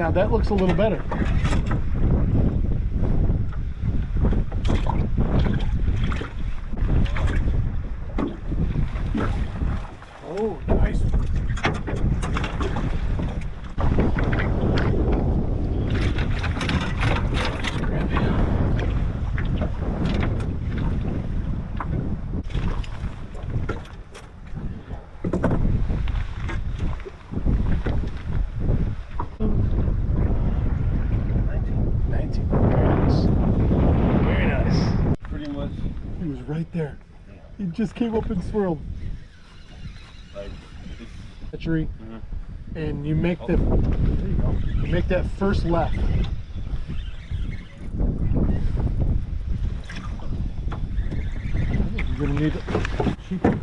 Now that looks a little better. Oh, nice. He was right there. He just came up and swirled. Like hatchery, and you make the there you go. You make that first left. I think you're gonna need to keep it.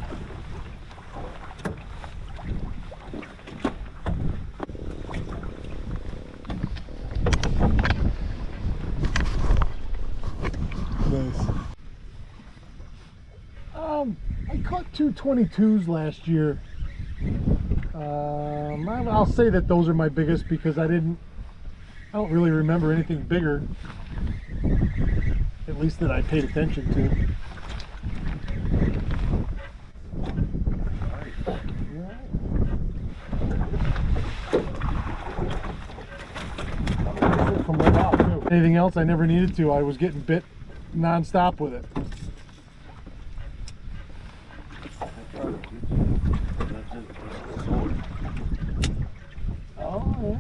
Nice. I caught two 22s last year. I'll say that those are my biggest because I don't really remember anything bigger, at least that I paid attention to. From right out too. Anything else I never needed to. I was getting bit non-stop with it. Oh, yeah.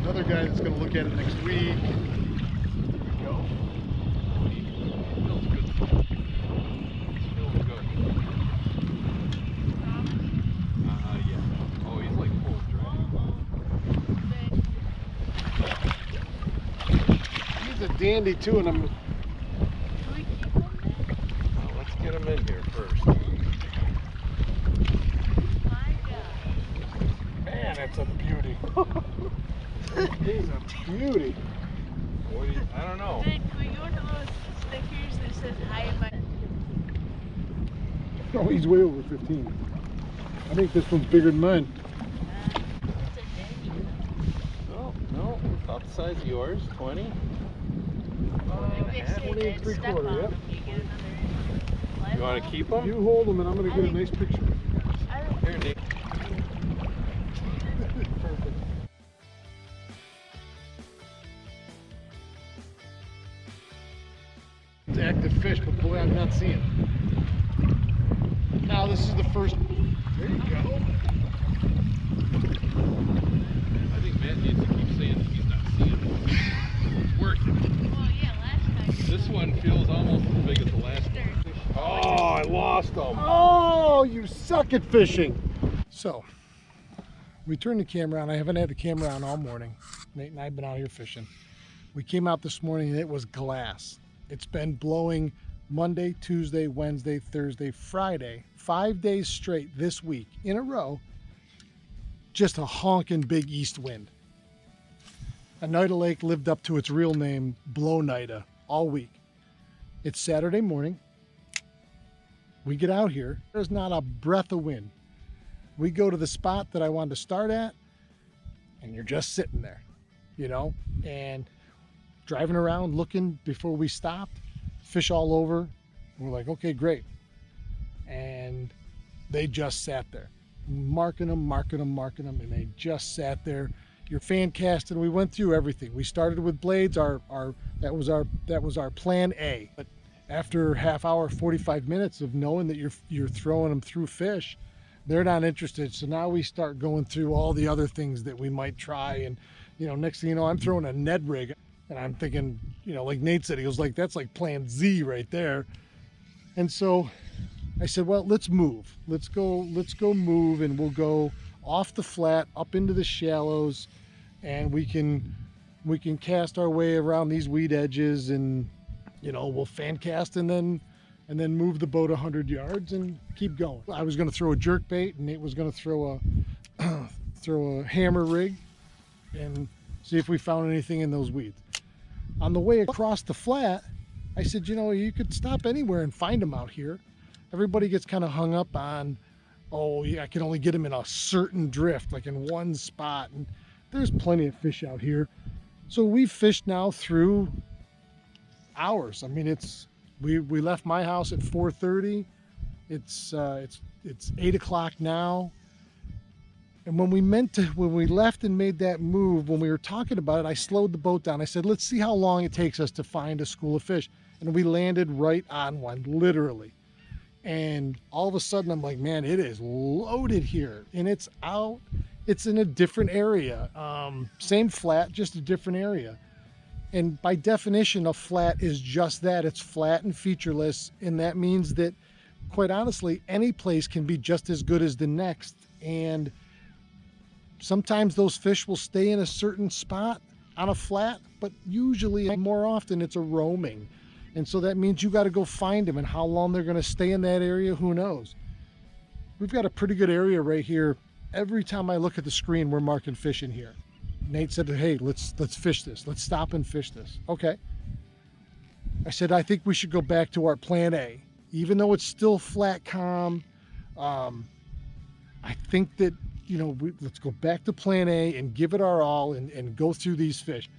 Another guy that's going to look at it next week. There we go. Feels good. Feels good. Yeah. Oh, he's like full drag. He's a dandy too, and I'm. Well, let's get him in here first. Man, that's a beauty. He's a beauty. What do you, I don't know. Can we go to those stickers that says hi my... Oh, he's way over 15. I think this one's bigger than mine. It's a dandy. Oh, no. About the size of yours. 20. Maybe they say 20 and dead step 3/4, on yep. them, you get another... You want to keep them? You hold them and I'm going to get a nice picture. I don't Here, Nick. Perfect. It's active fish, but boy, I'm not seeing it. Now this is the first. There you go. I think Matt needs to keep saying that he's not seeing it. It's working. Well, yeah, last time. This one feels almost as big as the last one. Oh, I lost them. Oh, you suck at fishing. So, we turned the camera on. I haven't had the camera on all morning. Nate and I have been out here fishing. We came out this morning and it was glass. It's been blowing Monday, Tuesday, Wednesday, Thursday, Friday, 5 days straight this week in a row. just a honking big east wind. Oneida Lake lived up to its real name, Blow-Nida, all week. It's Saturday morning. We get out here. There's not a breath of wind. We go to the spot that I wanted to start at, and you're just sitting there, you know, and driving around looking before we stopped, fish all over. We're like, okay, great. And they just sat there, marking them, and they just sat there. You're fan casting. We went through everything. We started with blades. That was our plan A. But after half hour, 45 minutes of knowing that you're throwing them through fish, they're not interested. So now we start going through all the other things that we might try. And, you know, next thing you know, I'm throwing a Ned rig, and I'm thinking, you know, like Nate said, he was like, that's like plan Z right there. And so I said, well, let's move. Let's go move, and we'll go off the flat up into the shallows, and we can cast our way around these weed edges, and, you know, we'll fan cast and then move the boat 100 yards and keep going. I was going to throw a jerk bait, and Nate was going to throw a hammer rig and see if we found anything in those weeds. On the way across the flat, I said, you know, you could stop anywhere and find them out here. Everybody gets kind of hung up on, oh yeah, I can only get them in a certain drift, like in one spot, and there's plenty of fish out here. So we've fished now through hours. I mean, we left my house at 4:30. It's 8 o'clock now. And when we left and made that move, when we were talking about it, I slowed the boat down. I said, let's see how long it takes us to find a school of fish. And we landed right on one, literally. And all of a sudden I'm like, man, it is loaded here, and it's out. It's in a different area. Same flat, just a different area. And by definition, a flat is just that. It's flat and featureless. And that means that, quite honestly, any place can be just as good as the next. And sometimes those fish will stay in a certain spot on a flat, but usually, more often, it's a roaming. And so that means you got to go find them, and how long they're going to stay in that area, who knows? We've got a pretty good area right here. Every time I look at the screen, we're marking fish in here. Nate said, hey, let's fish this. Let's stop and fish this. Okay. I said, I think we should go back to our plan A. Even though it's still flat calm, I think that, you know, let's go back to plan A and give it our all and go through these fish.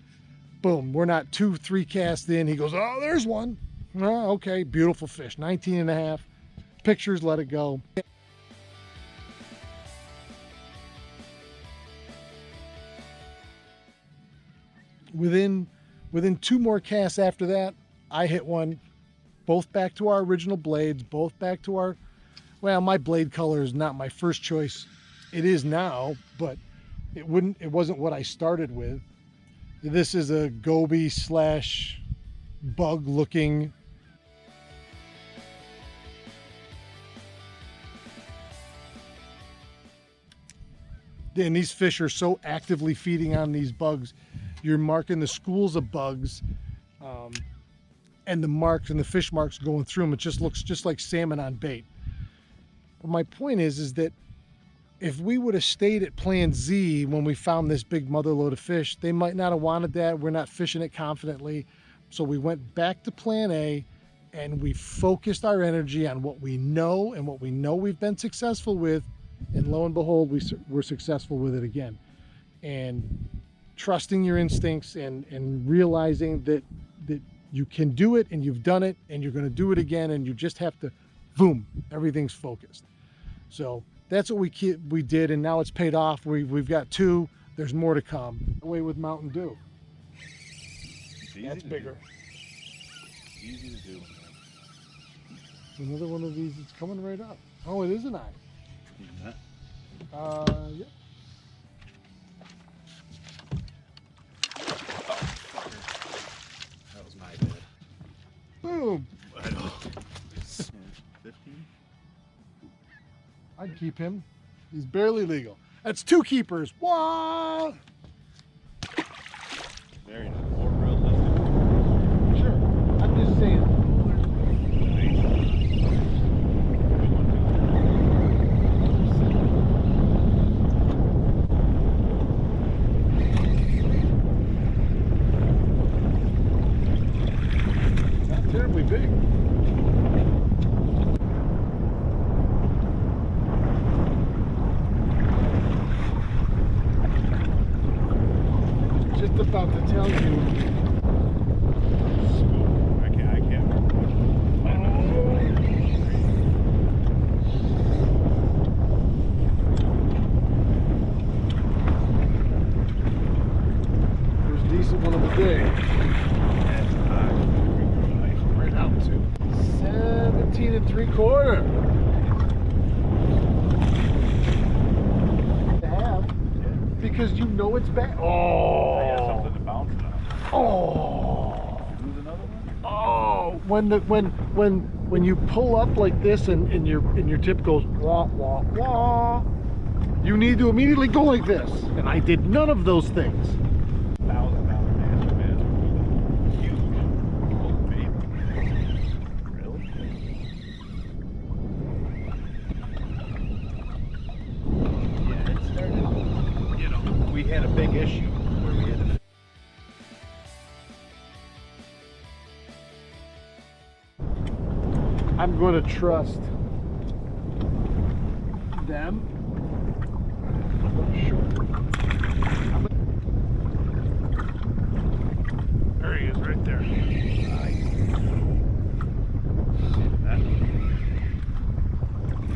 Boom, we're not 2-3 casts in. He goes, oh, there's one. Oh, okay, beautiful fish, 19 and a half. Pictures, let it go. Within 2 more casts after that, I hit one, both back to our original blades, both back to our, well, my blade color is not my first choice. It is now, but it wasn't what I started with. This is a goby / bug looking. And these fish are so actively feeding on these bugs. You're marking the schools of bugs, and the marks and the fish marks going through them. It just looks just like salmon on bait. But my point is that if we would have stayed at plan Z when we found this big mother load of fish, they might not have wanted that. We're not fishing it confidently. So we went back to plan A, and we focused our energy on what we know and what we know we've been successful with. And lo and behold, we're successful with it again. And trusting your instincts and realizing that you can do it, and you've done it, and you're going to do it again, and you just have to, boom, everything's focused. So that's what we did, and now it's paid off. We've got 2. There's more to come. Away with Mountain Dew. That's bigger. Easy to do. Another one of these is coming right up. Oh, it is an eye. Even that. Yep. That was my bad. Boom. I know. 15? I'd keep him. He's barely legal. That's 2 keepers. What? Very nice. More real lifted. Sure. I'm just saying. terribly big. Just about to tell you. I can't remember which There's a decent one of the day. That's hot. Right out to 17 3/4. To have because you know it's bad. I got Oh, something to bounce it on. oh, Lose another one? oh! When you pull up like this and your tip goes wah wah wah, you need to immediately go like this. And I did none of those things. $1,000 master bass. Huge. Oh, baby. Really? Yeah, it started, you know, we had a big issue where we had to I'm going to trust them. Sure. There he is, right there.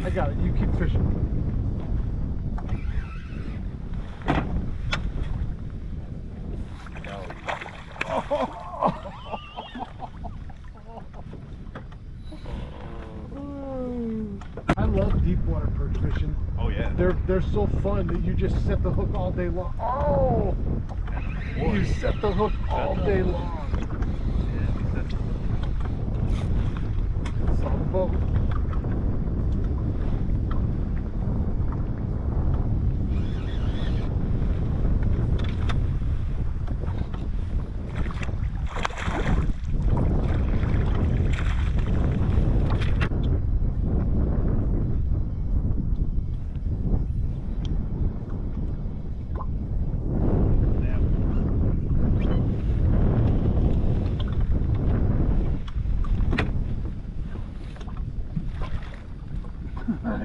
I got it. You keep fishing. I love deep water perch fishing. Oh yeah. They're so fun that you just set the hook all day long. Oh! You set the hook all day long. Saw the boat.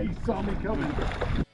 He saw me coming.